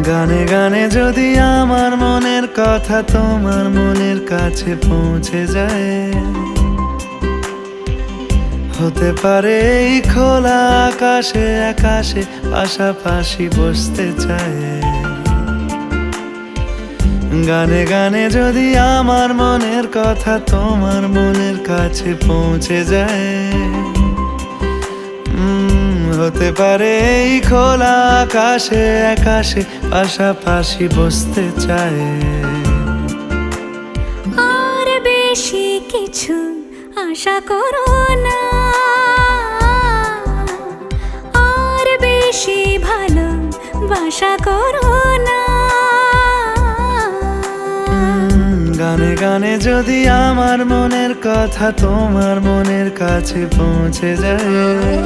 গানে গানে যদি আমার মনের কথা তোমার মনের কাছে পৌঁছে যায়, হতে পারে এই খোলা আকাশে আকাশে পাশাপাশি বসতে চায়। গানে গানে যদি আমার মনের কথা তোমার মনের কাছে পৌঁছে যায়, হতে পারে এই খোলা আকাশে আকাশে পাশাপাশি বসতে চায়। আর বেশি কিছু আশা করো না, আর বেশি ভালোবাসা করো না। গানে গানে যদি আমার মনের কথা তোমার মনের কাছে পৌঁছে যায়,